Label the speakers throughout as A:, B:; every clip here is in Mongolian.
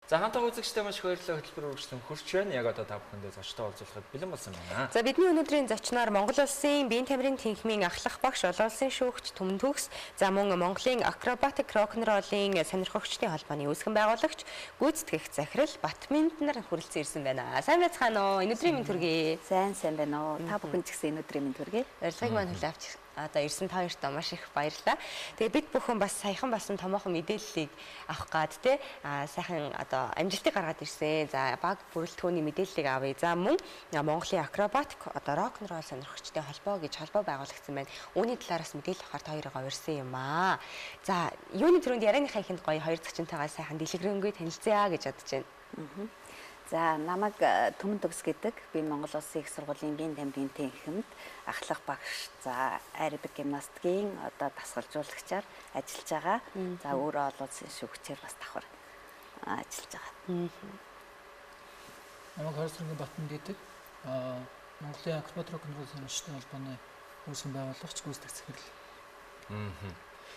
A: За хамтаа үзэгчтэй маш их баярлалаа хөтөлбөр үргэлжлэн хурц байна. Яг одоо та бүхэндээ зочтой уулзахад бэлэн болсон байна.
B: За бидний өнөөдрийн зочноор Монгол Улсын биеийн тамирын тэнхимийн ахлах багш, олон улсын шүүгч Түмэн Төгс, за мөн Монголын акробатик рок-н-роллын сонирхогчдын холбооны үүсгэн байгуулагч, гүйцэтгэх захирал Батминтнаар хүрэлцэн ирсэн байна. Сайн байцгаана уу? Өнөөдрийн мэнд хүргэе.
C: Сайн байна уу? Та бүхэн ч гэсэн өнөөдрийн мэнд хүргэе.
B: Урилгыг маань хүлээн авч одоо ирсэн та хоёртаа маш их баярлалаа. Тэгээ бид бүхэн бас саяхан басан томоохон мэдээллийг авах гад те сайхан одоо амжилтыг гаргаад ирсэн. За баг бүрэлдэхүүний мэдээллийг авъя. За мөн Монголын акробатик одоо рок-н-ролл сонирхогчдын холбоо гэж холбоо байгуулагдсан байна. Үүний талаараас мэдээлэл авахар та хоёроо урьсан юм аа. За юуны төрөнд ярианыхаа ихэнд гоё хоёр зочинтойгоо сайхан дэлгэрэнгүй танилцъя гэж бодож байна.
C: За намайг Түмэн Төгс гэдэг. Би Монгол Улсын их сургуулийн биеийн тамирын тэнхимд ахлах багш. За аэробик гимнастикийн одоо дасгалжуулагчаар ажиллаж байгаа. За өөрөө олон улсын шүүгчээр бас давхар ажиллаж байгаа.
D: Намайг Хорсонгийн Батмин гэдэг. Монголын акробат рок-н-ролл сонирхогчдын холбооны үүсгэн байгуулагч, гүйцэтгэх захирал.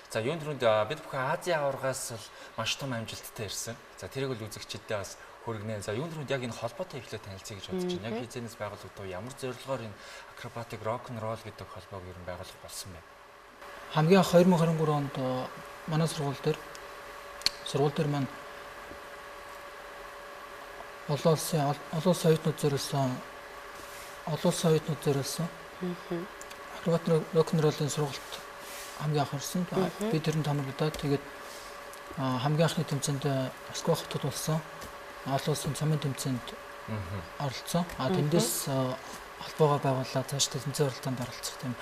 A: За юунд төрөнд бид бүхэн Азийн аваргаас л маш том амжилттай ирсэн. За тэрийг л үзэгчдээ бас хүргэнэ. За юунд төрөнд яг энэ холбоотой эхлээд танилцъя гэж бодож байна. Яг хизэнээс байгуулагдав, ямар зорилгоор энэ акробатик рок-н-ролл гэдэг холбоог ер нь байгуулах болсон бэ?
D: Хамгийн анх 2023 онд манай сургууль дээр маань олон улсын оюутнууд зориулсан акробатик рок-н-роллын сургалт хамгийн анх орсон. Би тэрэнд хамрагдаад тэгээд хамгийн анхны тэмцээнд Москва хотод болсон. Олон улсын цомын тэмцээнд оролцсон. Тэндээс холбоогоо байгууллаа. Цаашдаа тэмцээн оролцоонд оролцох тийм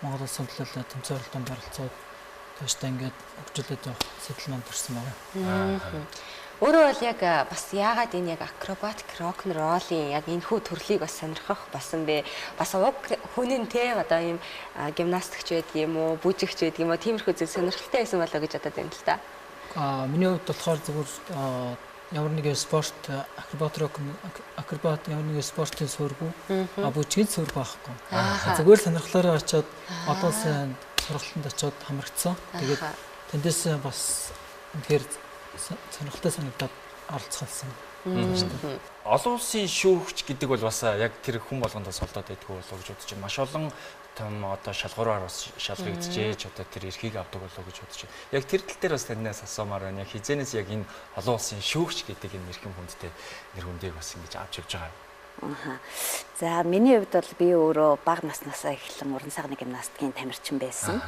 D: Монгол улсын төлөөлөл тэмцээн оролцоонд оролцоод цаашдаа ингээд хөгжүүлээд явах сэтэл маань төрсэн байна.
B: Өөрөө бол яг бас яагаад энэ яг акробатик рок-н-роллын яг энэ хүү төрлийг бас сонирхох басан бэ? Бас уг хүнийн те одоо ийм гимнастикч байдаг юм уу, бүжигч байдаг юм уу, тиймэрхүү зүйл сонирхолтой байсан болоо гэж бодод байна л да.
D: Миний хувьд болохоор зөвхөн ямар нэгэн спорт акробат ямар нэгэн спортын суурьгүй бүжгийн суурь байхгүй. Зүгээр сонирхлоороо очиод олон улсын сургалтанд очиод хамрагдсан. Тэгээд тэндээс бас үнэхээр сонирхолтой санагдаад оролцсон.
A: Олон улсын шүүгч гэдэг бол бас яг тэр хүн болгонд бас олдоод байдгүй болов гэж бодож байна. Маш олон том одоо шалгуураар бас шалгагдчихэж одоо тэр эрхийг авдаг болов гэж бодож байна. Яг тэр тал дээр бас танаас асуумаар байна. Яг хизэнээс яг энэ олон улсын шүүгч гэдэг энэ эрхэм хүндтэй нэр хүндийг бас ингэж авч явж байгаа.
C: За миний хувьд бол би өөрөө бага наснаасаа эхлэн уран сайхны гимнастикийн тамирчин байсан.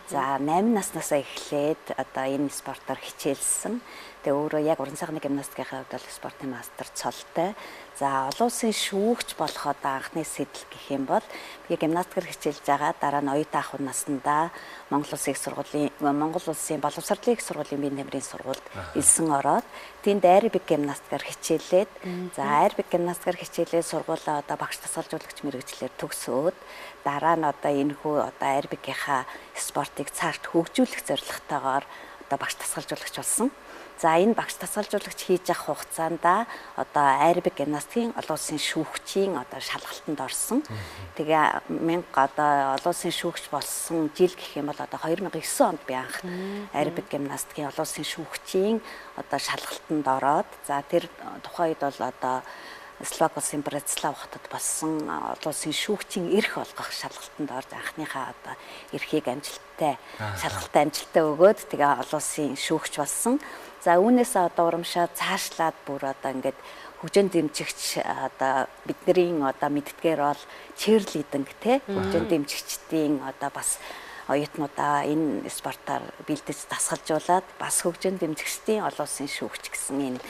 C: За 8 наснаасаа эхлээд одоо энэ спортоор хичээлсэн. Тэгээ өөрөө яг уран сайхны гимнастикийн хувьд бол спортын мастер цолтой. За олон улсын шүүгч болох одоо анхны сэтэл гэх юм бол би гимнастикээр хичээлж байгаа. Дараа нь оюутан ахуй наснда Монгол Улсын боловсролын их сургуулийн биеийн тамирын сургуульд элсэн ороод тэнд аэробик гимнастикаар хичээлээд за аэробик гимнастикаар хичээлээ сургуулаа одоо багш тасгалжуулагч мэргэжлэр төгсөөд дараа нь одоо энэхүү одоо аэробикийнхаа спортыг цаашд хөгжүүлэх зорилготойгоор одоо багш тасгалжуулагч болсон. За энэ багш тасгалжуулагч хийж авах хугацаанд одоо аэробик гимнастикийн олон улсын шүүгчийн одоо шалгалтанд орсон. Тэгээ одоо олон улсын шүүгч болсон жил гэх юм бол одоо 2009 онд би анх аэробик гимнастикийн олон улсын шүүгчийн одоо шалгалтанд ороод за тэр тухайн үед бол одоо Словак улсын Братислав хотод болсон олон улсын шүүгчийн эрх олгох шалгалтанд орж анхныхаа одоо эрхийг амжилттай өгөөд тэгээ олон улсын шүүгч болсон. За үүнээс одоо урамшаа цаашлаад бүр одоо ингээд хөгжин дэмжигч одоо бидний одоо мэддгээр бол чирлидинг те хөгжин дэмжигчдийн одоо бас оюутнуудаа энэ спортоор бэлдэж дасгалжуулаад бас хөгжин дэмжигчдийн олон улсын шүүгч гэсэн энэ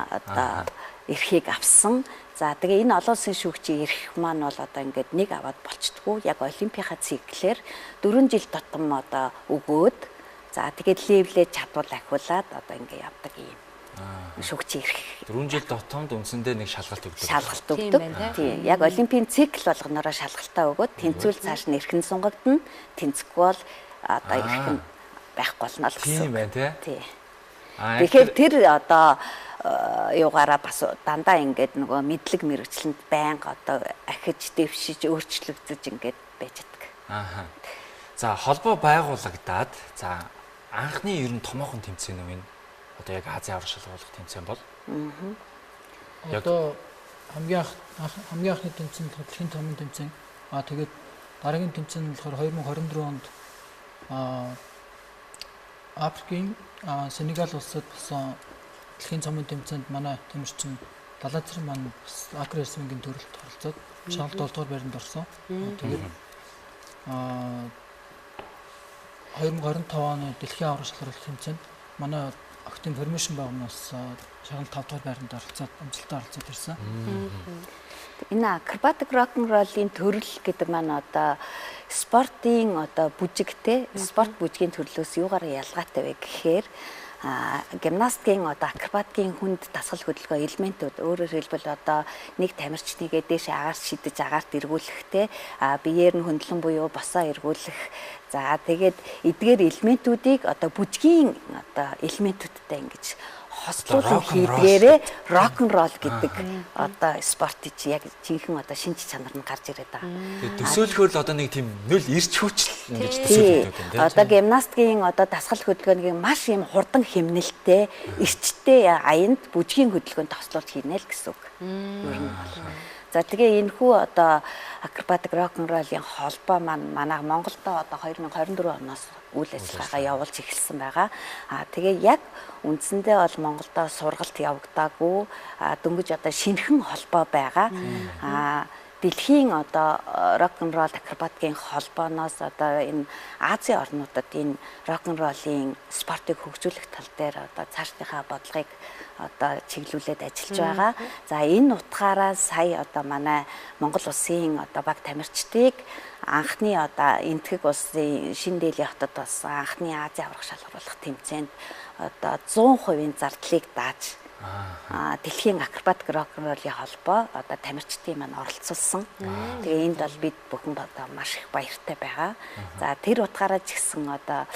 C: одоо эрхийг авсан. За тэгээ энэ олон улсын шүүгчийн эрх маань бол одоо ингээд нэг аваад болчтгүй. Яг олимпийнхаа циклээр 4 жил тутам одоо өгөөд за тэгээд левлээ чадвал ахиулаад одоо ингээд явдаг юм. Шүүгчийн эрх.
A: 4 жил дотомд үндсэндээ нэг шалгалт өгдөг.
C: Шалгалт өгдөг. Тийм. Яг олимпийн цикл болгоноороо шалгалтаа өгөөд тэнцвэл цааш нь эрхэн сунгагдана. Тэнцэхгүй бол одоо эрхэн байхгүй болно л гэсэн.
A: Тийм байна тий.
C: Тэгэхээр тэр одоо юугаараа бас дандаа ингээд нөгөө мэдлэг мэрэгчлэнд байнга одоо ахиж дэвшиж өөрчлөгдөж ингээд байж байгаа.
A: За холбоо байгуулагдаад за анхны ер нь томоохон тэмцээн үү энэ одоо яг Азийн аврах шалгуулах тэмцээн бол
D: Одоо хамгийн анхны тэмцээн болохоор дэлхийн томын тэмцээн. Тэгээд дараагийн тэмцээн нь болохоор 2024 онд Африкийн Сенегал улсад болсон дэлхийн цомын тэмцээнд манай тэмэрчин Далаа цэрэн маань Акр Ясмингийн төрөлд оролцоод шалгалт 7 дугаар байранд орсон. Тэгээд 2025 оны дэлхийн аврах шалралт тэмцээнд манай Актын формашн байгууллагаас шалгалт 5 дугаар байранд оролцоод амжилттай оролцоод ирсэн.
C: Энэ акробатик рок-н-роллын төрөл гэдэг маань одоо спортын одоо бүжигтэй спорт бүжгийн төрлөөс юугаар ялгаатай вэ гэхээр гимнастикийн одоо акробатикийн хүнд дасгал хөдөлгөөн элементүүд өөрөөр хэлбэл одоо нэг тамирчныгээ дээш агаарт шидэж агаарт эргүүлэхтэй биеэр нь хөндлөн буюу босоо эргүүлэх за тэгээд эдгээр элементүүдийг одоо бүжгийн одоо элементүүдтэй ингэж хослуулсан хийдгээрээ рок-н-ролл гэдэг одоо спорт яг жинхэнэ одоо шинж чанар нь гарч ирээд байгаа.
A: Тэгээд төсөөлөхөөр л одоо нэг тийм нөл ирч хүчл ингэж төсөөлөд байна тийм.
C: Одоо гимнастикийн одоо дасгал хөдөлгөөнийг маш юм хурдан хэмнэлттэй, эрчтэй аянд бүжгийн хөдөлгөөнд хослуулж хийнэ л гэсэн үг. Ер нь бол. За тэгээ энэхүү одоо акробатик рок-н-роллын холбоо маань манай Монголдо одоо 2024 оноос үйл ажиллагаагаа явуулж эхэлсэн байгаа. Тэгээ яг үндсэндээ бол Монголдо сургалт явагдаагүй дөнгөж одоо шинэхэн холбоо байгаа. Дэлхийн одоо рок-н-ролл акробатикийн холбооноос одоо энэ Азийн орнуудад энэ рок-н-роллын спортыг хөгжүүлэх тал дээр одоо цаашдынхаа бодлогыг одоо чиглүүлээд ажиллаж байгаа. За энэ утгаараа сая одоо манай Монгол улсын одоо баг тамирчдыг анхны одоо энтхэг улсын Шинэ Дели хотод болсон анхны Азийн аврах шалгаруулах тэмцээнд одоо 100% зардлыг дааж дэлхийн акробатик рок-н-роллын холбоо одоо тамирчдын маань оролцуулсан. Тэгээ энд бол бид бүхэн одоо маш их баяртай байгаа. За тэр утгаараа ч гэсэн одоо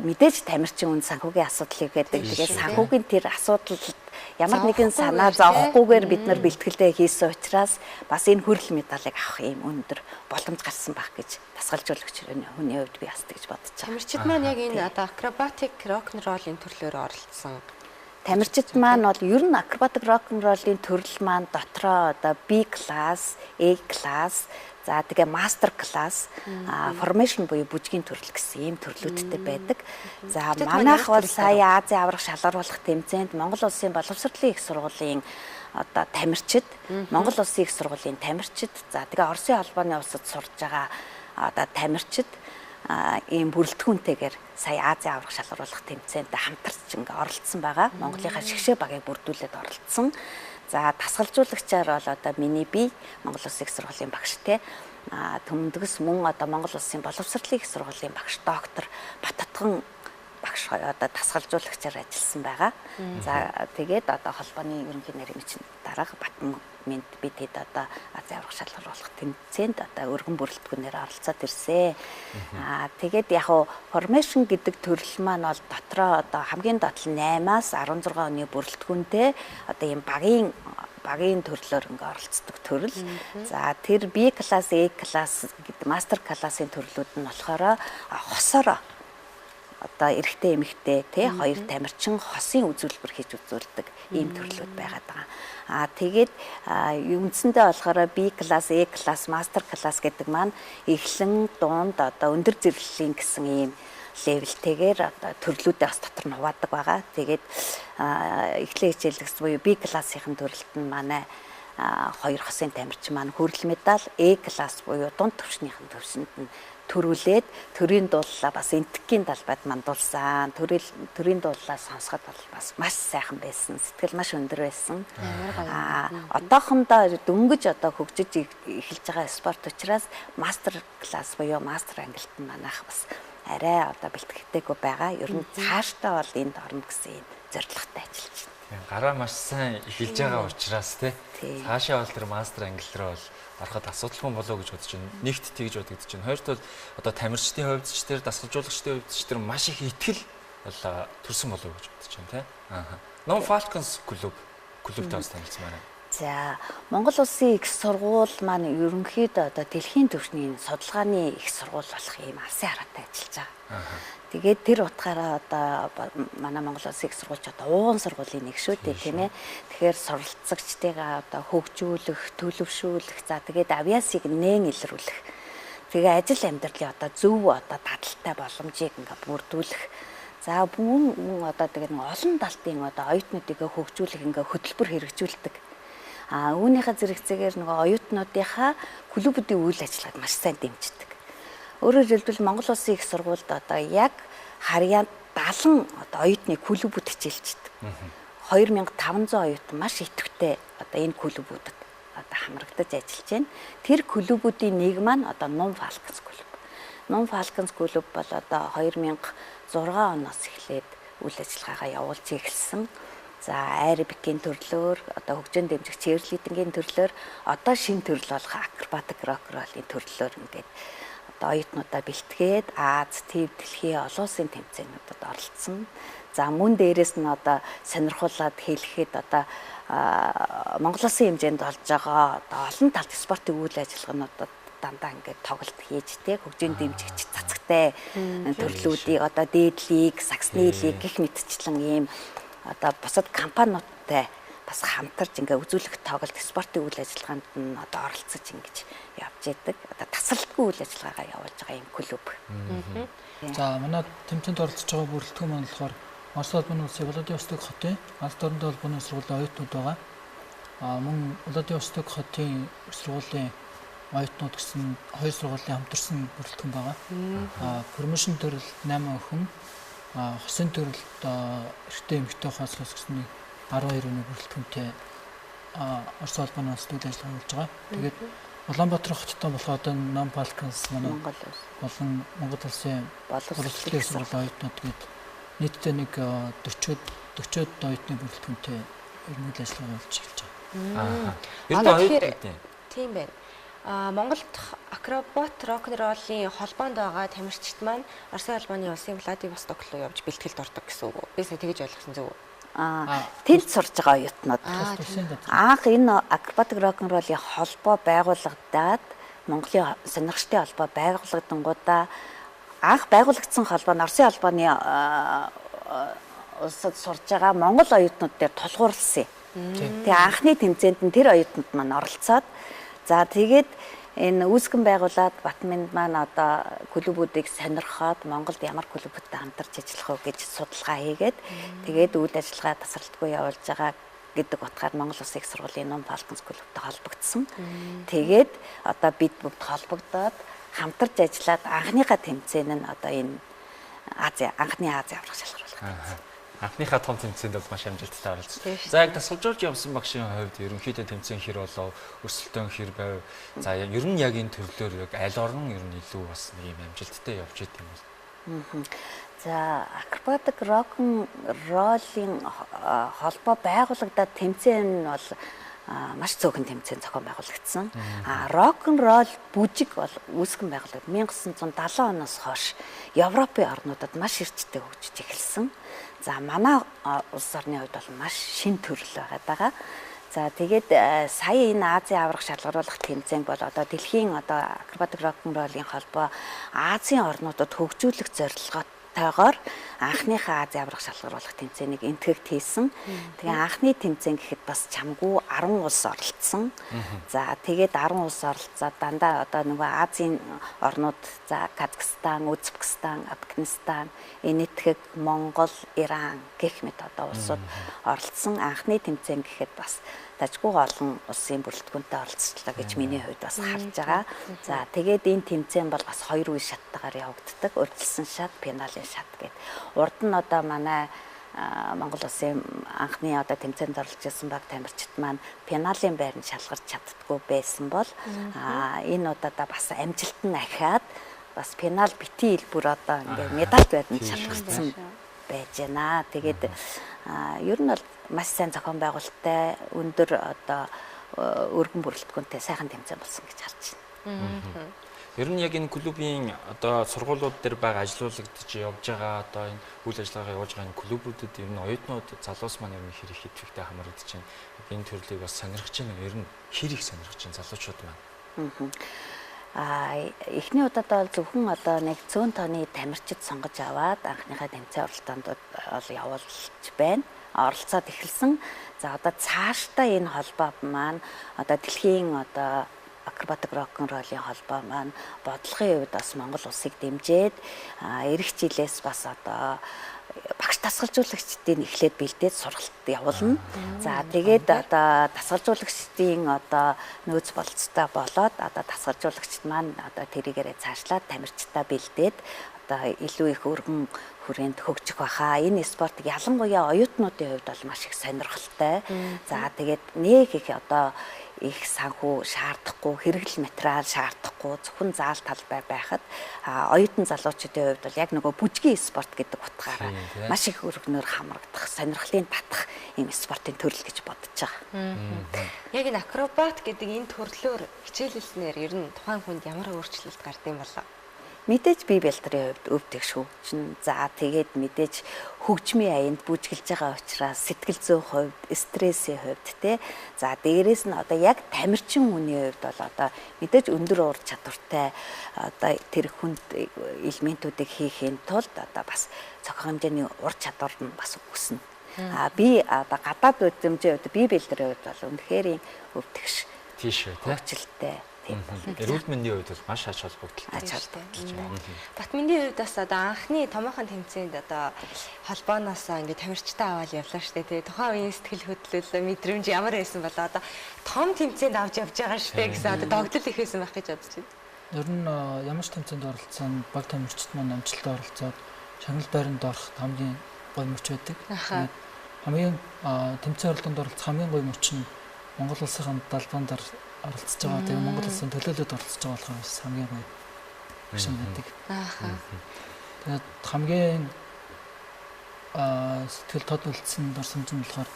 C: мэдээж тамирчин үн санхүүгийн асуудал гэдэг. Тэгээ санхүүгийн тэр асуудалд ямар нэгэн санаа зовхгүйгээр бид нар бэлтгэлтэй хийсэн учраас бас энэ хүрэл медалыг авах юм өндөр боломж гарсан байх гэж дасгалжуулагч хүний хувьд би бас тэгж бодож байгаа.
B: Тамирчид маань яг энэ одоо акробатик рок-н-роллын төрлөөр оролцсон.
C: Тамирчид маань бол ер нь акробатик рок-н-роллын төрөл маань дотроо одоо B класс, A класс, за тэгээ мастер класс, формашн буюу бүжгийн төрөл гэсэн ийм төрлүүдтэй байдаг. За манайх бол сая Азийн аврах шалгаруулах тэмцээнд Монгол улсын боловсролын их сургуулийн одоо тамирчид, Монгол улсын их сургуулийн тамирчид, за тэгээ Оросын холбооны улсад сурж байгаа одоо тамирчид ийм бүрэлдэхүүнтэйгээр сая Азийн аврах шалгаруулах тэмцээнд хамтарч ингээ оролцсон байгаа. Монголынхаа шгшээ багийг бүрдүүлээд оролцсон. За дасгалжуулагчаар бол одоо миний би Монгол Улсын их сургуулийн багш те төмөндгс мөн одоо Монгол Улсын боловсролын их сургуулийн багш доктор Баттган багш одоо дасгалжуулагчаар ажилласан байгаа. За тэгээд одоо холбооны ерөнхий нарийн дарга Батмент бид хэд одоо Азийн аврах шалгаруулах тэмцээнд одоо өргөн бүрэлдэхүүнээр оролцоод ирсэн. Тэгээд яг хуу формашн гэдэг төрөл маань бол дотроо одоо хамгийн доод 8-аас 16 оны бүрэлдэхүүнтэй одоо ийм багийн төрлөөр ингээ оролцдог төрөл. За тэр B класс, A класс гэдэг мастер классын төрлүүд нь болохоор хосороо одоо эрэгтэй эмэгтэй тий хоёр тамирчин хосын үзүүлбэр хийж үзүүлдэг ийм төрлүүд байгаад байгаа. Тэгээд үндсэндээ болохоор B класс, A класс, мастер класс гэдэг маань эхлэн дунд одоо өндөр зэрэглэлийн гэсэн ийм левелтэйгээр одоо төрлүүдээ бас дотор нь хуваадаг байгаа. Тэгээд эхлээ хичээлэгс буюу B классын төрөлд нь манай хоёр хосын тамирчин маань хүрэл медаль, A класс буюу дунд түвшнийхэн төвшөнд нь төрүүлээд төрийн дууллаа бас энтгийн талбайд мандуулсан. Төрийн дууллаа сонсоход бол бас маш сайхан байсан. Сэтгэл маш өндөр байсан. Одоохондоо дөнгөж одоо хөгжиж эхэлж байгаа спорт учраас мастер класс буюу мастер ангилт нь манайх бас арай одоо бэлтгэгдээгүй байгаа. Ер нь цаашдаа бол энд орно гэсэн зорилготой ажиллаж байна.
A: Гараа маш сайн эхэлж байгаа учраас цаашаа бол тэр мастер англи руу бол ороход асуудалгүй болоо гэж бодож байна. Нэгт тэгж бодогдож байна. Хоёрт бол одоо тамирчдын хувьд ч тэр дасгалжуулагчдын хувьд ч тэр маш их итгэл төрсөн болоо гэж бодож байна тий. Non Falcons клубтэй бас танилцсан байна.
C: За Монгол Улсын их сургууль маань ерөнхийдөө одоо дэлхийн түвшний судалгааны их сургууль болох ийм алсын хараатай ажиллаж байгаа. Тэгээд тэр утгаараа одоо манай Монгол Улсын их сургууль ч одоо ууган сургуулийн нэг шүү дээ тийм ээ. Тэгэхээр суралцагчдыгаа одоо хөгжүүлэх, төлөвшүүлэх, за тэгээд авиасыг нээн илрүүлэх. Тэгээ ажил амьдралын одоо зөв одоо дадалтай боломжийг ингээ бүрдүүлэх. За мөн одоо тэгээд олон талтын одоо оюутнуудыг хөгжүүлэх ингээ хөтөлбөр хэрэгжүүлдэг. Үүнийхээ зэрэгцээгээр нөгөө оюутнуудынхаа клубүүдийн үйл ажиллагааг маш сайн дэмждэг. Өөрөөр хэлбэл Монгол Улсын их сургуульд одоо яг харьяанд 70 одоо оюутны клубүүд хичээлждэг. 2500 оюутан маш идэвхтэй одоо энэ клубүүдэд одоо хамрагдаж ажиллаж байна. Тэр клубүүдийн нэг маань одоо Нум Falcons клуб. Нум Falcons клуб бол одоо 2006 оноос эхлээд үйл ажиллагаагаа явуулж эхэлсэн. За аэробикийн төрлөөр одоо хөгжин дэмжих чирлидингийн төрлөөр одоо шинэ төрөл болох акробатик рок роллын төрлөөр ингээд одоо оюутнуудаа бэлтгээд Аз, Төв, дэлхийн олон улсын тэмцээнүүдэд оролцсон. За мөн дээрэс нь одоо сонирхуулаад хэлэхэд одоо Монгол Улсын хэмжээнд болж байгаа одоо олон талт спортын үйл ажиллагаануудад дандаа ингээд тоглолт хийж хөгжин дэмжигч цацагтай төрлүүдийг одоо дээд лиг, саксны лиг гэх мэтчлэн ийм одоо бусад компаниудтай бас хамтарч ингээ үзүүлэх тоглолт спортын үйл ажиллагаанд нь одоо оролцож ингэж явж идэг. Одоо тасралтгүй үйл ажиллагаагаа явуулж байгаа юм клуб.
D: За манай тэмцээнд оролцож байгаа бүрэлдэхүүн маань болохоор Орос улсын Владивосток хотын алс дорнод холбооны сургуулийн оюутнууд байгаа. Мөн Владивосток хотын сургуулийн оюутнууд гэсэн хоёр сургуулийн хамтарсан бүрэлдэхүүн байгаа. Промошн төрөл 8 хүн, хосын төрөлд эртний эмэгтэй хоолсоос гэсэн 12 оны бүрэлдэхүүнтэй Орос улбаны улсад үйл ажиллагаа хийж байгаа. Тэгээд Улаанбаатар хоттой болохоор одоо Нум Falcons манай болон Монгол Улсын боловсролын сургуулийн оюутнууд гээд нийтдээ нэг 40-од оюутны бүрэлдэхүүнтэй үйл ажиллагаа явуулж эхэлж байгаа.
B: Тэгэхээр тийм байна. Монголд акробат рок-н-роллын холбоонд байгаа тамирчид маань Оросын албаны улсын Владивосток руу явж бэлтгэлд ордог гэсэн үг үү? Би сая тэгэж ойлгосон зөв үү?
C: Тэнд сурж байгаа оюутнууд. Анх энэ акробатик рок-н-роллын холбоо байгуулагдаад Монголын сонирхчдын холбоо байгуулагдангуудаа анх байгуулагдсан холбоо нь Оросын албаны улсад сурж байгаа монгол оюутнууд дээр тулгуурласан юм. Тэгээ анхны тэмцээнд нь тэр оюутнууд маань оролцоод за тэгээд энэ үүсгэн байгуулад Батминд маань одоо клубүүдийг сонирхоод Монголд ямар клубүүдтэй хамтарч ажиллах вэ гэж судалгаа хийгээд тэгээд үйл ажиллагаа тасралтгүй явуулж байгаа гэдэг утгаар Монгол Улсын их сургуулийн Нум Falcons клубтэй холбогдсон. Тэгээд одоо бид бүгд холбогдоод хамтарч ажиллаад анхныхаа тэмцээн нь одоо энэ анхны Азийн аврах шалгаруулах тэмцээн.
A: Анхныхаа том тэмцээнд бол маш амжилттай оролцсон. За яг тасалжуулж явсан багшийн хувьд ерөнхийдөө тэмцээн хэр болов, өрсөлдөөн хэр байв. За ер нь яг энэ төрлөөр яг аль орн ер нь илүү бас нэг юм амжилттай явж идэв юм бол.
C: За акробатик рок-н-роллын холбоо байгуулагдаад тэмцээн нь бол маш цөөхөн тэмцээн зохион байгуулагдсан. Рок-н-ролл бүжиг бол үүсгэн байгуулагдав 1970 оноос хойш Европын орнуудад маш эрчтэй хөгжиж эхэлсэн. За манай улс орны хувьд бол маш шин төрөл байгаа. За тэгээд сая энэ Азийн аврах шалгаруулах тэмцээн бол одоо дэлхийн одоо акробатик рок-н-роллын холбоо Азийн орнуудад хөгжүүлэх зорилготойгоор анхныхаа Азийн аврах шалгаруулах тэмцээнийг энтгэгт хийсэн. Тэгээ анхны тэмцээн гэхэд бас чамгүй 10 улс оролцсон. За тэгээд 10 улс оролцоод дандаа одоо нөгөө Азийн орнууд за Казахстан, Узбекистан, Афганистан, энэтхэг Монгол, Иран гэх мэт одоо улсууд оролцсон. Анхны тэмцээн гэхэд бас тажгүй олон улсын бүрэлдэхүүнтэй оролцлоо гэж миний хувьд бас харж байгаа. За тэгээд энэ тэмцээн бол бас хоёр үе шаттайгаар явагддаг. Урьдчилсан шат, пеналийн шат гэдэг. Урд нь одоо манай Монгол Улсын анхны одоо тэмцээнд оролцож байсан баг тамирчид маань пеналийн байранд шалгарч чаддгүй байсан бол энэ удаа бас амжилт нь ахиад бас пенал битий хэлбэр одоо ингээ медаль байранд шалгагдсан байж байна. Тэгээд ер нь бол маш сайн зохион байгуулалттай өндөр одоо өргөн бүрэлдэхүүнтэй сайхан тэмцээн болсон гэж харж байна.
A: Ер нь яг энэ клубийн одоо сургуулиуд дээр байгаа ажилуулагдж явж байгаа одоо энэ үйл ажиллагаа явуулж байгаа энэ клубүүдэд ер нь оюутнууд залуус маань ер нь хэр их идэвхтэй хамрагдаж байна. Энэ төрлийг бас сонирхож байна. Ер нь хэр их сонирхож байна залуучууд маань.
C: Эхний удаад бол зөвхөн одоо нэг 100 тонны тамирчид сонгож аваад анхныхаа тэмцээн оролтоонд бол явуулж байна. Оролцоод эхэлсэн. За одоо цаашдаа энэ холбоо маань одоо дэлхийн одоо акробатик рок-н-роллын холбоо маань бодлогын хувьд бас Монгол улсыг дэмжиж эх жилээс бас одоо багш дасгалжуулагчдын эхлээд бэлдээд сургалт явуулна. За тэгээд одоо дасгалжуулагчдын одоо нөөц болцтой болоод одоо дасгалжуулагчд маань одоо тэрийгээрээ цаашлаад тамирчдаа бэлдээд одоо илүү их өргөн хүрээнд хөгжих баха. Энэ спортыг ялангуяа оюутнуудын хувьд бол маш их сонирхолтой. За тэгээд нэг их одоо их санхүү шаардахгүй, хэрэглэл материал шаардахгүй, зөвхөн заал талбай байхад оюутан залуучуудын хувьд бол яг нөгөө бүжгийн спорт гэдэг утгаараа маш их өргөнөөр хамрагдах, сонирхлын татах ийм спортын төрөл гэж бодож байгаа.
B: Яг энэ акробат гэдэг энэ төрлөөр хичээлэлснээр ер нь тухайн хүнд ямар өөрчлөлт гардыг болоо?
C: Мэдээж бие бэлтрийн хувьд өвдөх шүүгчнэ. За тэгээд мэдээж хөгжмийн аянд бүжгэлж байгаа учраас сэтгэл зүйн хувьд, стрессийн хувьд те. За дээрээс нь одоо яг тамирчин хүний хувьд бол одоо мэдээж өндөр ур чадвартай одоо тэр хүнд элементүүдийг хийхин тулд одоо бас цогцол хэмжээний ур чадвар нь бас өснө. Би одоо гадаад үдмжийн хувьд бие бэлтрийн хувьд бол үнэхээр өвдөгш.
A: Тийш үү те.
C: Хөгжилтэй.
A: Эрүүл мэндийн хувьд бол маш ач холбогдолтой.
B: Батминдийн хувьд бас одоо анхны томоохон тэмцээнд одоо холбооноос ингээд тамирчтай аваад явлаа штэ тий. Тухайн үеийн сэтгэл хөдлөл мэдрэмж ямар байсан болоо одоо том тэмцээнд авч явж байгаа штэ гэсэн одоо догтлол их байсан байх гэж бодож байна.
D: Ер нь ямар ч тэмцээнд оролцсон баг тамирчид маань амжилттай оролцоод шагнал байранд орох хамгийн гоё мөч байдаг. Хамгийн тэмцээн оролдонд оролцох хамгийн гоё мөч нь Монгол улсын далбаанд оролцож байгаа. Тэгээ Монгол улсын төлөөлөлд оролцож байгаа болохоос хамгийн гоё багшин байдаг. Тэгээд хамгийн сэтгэл тод үлдсэн дурсамж нь болохоор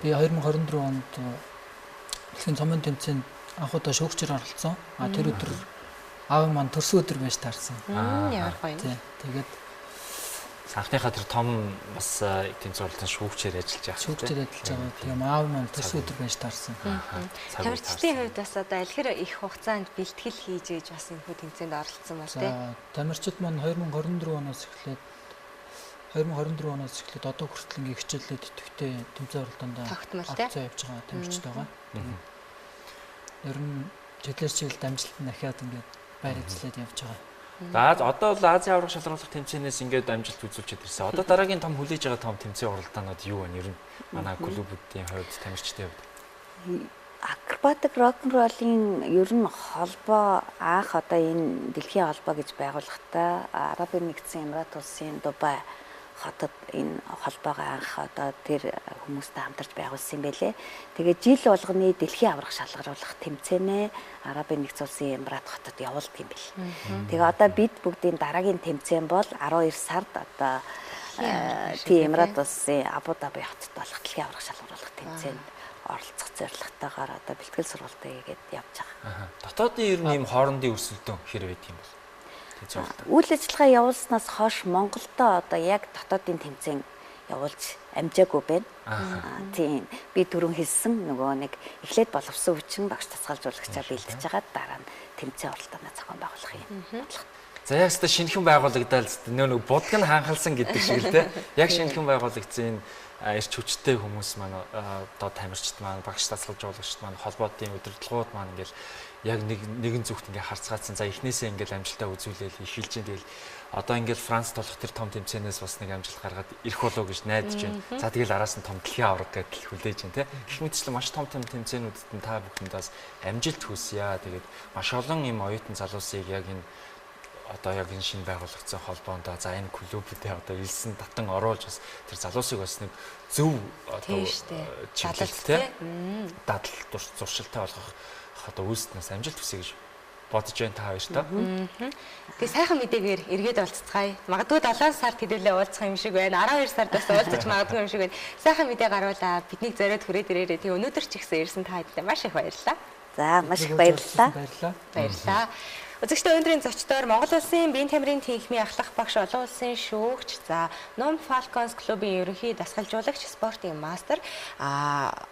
D: би 2024 онд дэлхийн цомын тэмцээнд анх удаа шүүгчээр оролцсон. Тэр өдөр аав маань төрсөн өдөр байж таарсан.
B: Ямар гоё.
D: Тэгээд
A: анхныхаа тэр том бас тэмцээн оролцсон шүүгчээр ажиллаж байгаа.
D: Шүүгчээр ажиллаж байгаа. Тэгээ аав маань төрсөн өдөр байж таарсан.
B: Тамирчдын хувьд бас одоо алхэр их хугацаанд бэлтгэл хийж ээж бас энэ хүү тэмцээнд оролцсон бол тий.
D: Тамирчид маань 2024 оноос эхлээд одоо хүртэл ингээ хичээлээд идэвхтэй тэмцээн оролдоонд авцаа явж байгаа тамирчид байгаа. Ер нь жилээс жилд амжилт нь дахиад ингээ байр эзлээд явж байгаа.
A: За одоо бол Азийн аврах шалралт тэмцээнээс ингээд амжилт үзүүлчихэд ирсэн. Одоо дараагийн том хүлээж байгаа том тэмцээн оролдоонууд юу вэ? Ер нь манай клубүүдийн хувьд, тамирчдын хувьд.
C: Акробатик рок-н-роллын ер нь холбоо анх одоо энэ дэлхийн холбоо гэж байгуулахдаа Арабын нэгдсэн Эмират улсын Дубай хотод энэ холбоогоо анх одоо тэр хүмүүстэй хамтарч байгуулсан юм байлээ. Тэгээд жил болгоны дэлхийн аврах шалгаруулах тэмцээнээ Арабын нэгдсэн улсын Эмират хотод явуулдаг юм бэл. Тэгээ одоо бид бүгдийн дараагийн тэмцээн бол 12 сард одоо тийм Эмират улсын Абу Даби хотод болох дэлхийн аврах шалгаруулах тэмцээнд оролцох зорилготойгоор одоо бэлтгэл сургалтаа хийгээд явж байгаа.
A: Дотоодын ер нь ийм хоорондын өрсөлдөөн хэр байдаг юм бол?
C: Үйл ажиллагаа явуулснаас хойш Монголдо одоо яг дотоодын тэмцээн явуулж амжаагүй байна. Тийм би түрүүн хэлсэн нөгөө нэг эхлээд боловсон хүчин багш тасгалжуулагчаа бэлдэж байгаа дараа нь тэмцээн оролдооноо зохион байгуулах юм бодлого.
A: За яг ч шинэхэн байгуулагдаад нөө будг нь ханхалсан гэдэг шиг л те. Яг шинэхэн байгуулагдсан эрч хүчтэй хүмүүс маань одоо тамирчид маань багш тасгалжуулагчид маань холбоотын удирдлагууд маань ингээл яг нэгэн зүгт ингээ харцгаацсан. За эхнээсээ ингээл амжилтаа үзүүлээл эхэлж ин тэгэл одоо ингээл Франц толох тэр том тэмцээнээс бас нэг амжилт гаргаад ирэх болов гэж найдаж байна. За тэгэл араас нь том дэлхийн авраг гэдэл хүлээж байна те. Гэх мэтчлэн маш том тэмцээнүүдэд нь та бүхэндээс амжилт хүсье. Тэгээд маш олон юм оюутан залуусыг яг энэ одоо яг энэ шинэ байгуулагдсан холбоонд за энэ клубүүдэд одоо илсэн татан оруулж бас тэр залуусыг бас нэг зөв одоо чиглэлтэй дадал зуршилтай болгох одоо үйлснээс амжилт хүсье гэж бодож байна та хоёр та.
B: Тэгээ сайхан мэдээгээр эргээд уулзцгаая. Магадгүй 7 сард хэдүүлээ уулзах юм шиг байна. 12 сард бас уулзаж магадгүй юм шиг байна. Сайхан мэдээ гаруулаа. Бидний зориод хүрээд ирээрээ. Тэгээ өнөөдөр ч ихсэн ирсэн та хэдэлээ маш их баярлалаа.
C: За маш их баярлалаа.
B: Баярлалаа. Үзэгчдээ өнөөдрийн зочдоор Монгол Улсын биеийн тамирын тэнхимийн ахлах багш, олон улсын шүүгч, за Ном Falcons клубын ерөнхий дасгалжуулагч, спортын мастер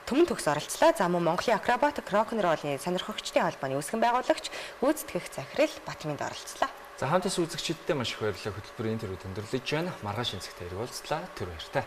B: Түмэн төгс оролцлоо. За мөн Монголын акробатик рок-н-роллын сонирхогчдын холбооны үүсгэн байгуулагч, гүйцэтгэх захирал Батминд оролцлоо.
A: За хамтаас үзэгчдтэй маш их баярлалаа. Хөтөлбөрийн тэр өндөрлөж байна. Маргааш энэ цагт ирэх уулзлаа. Түр баяртай.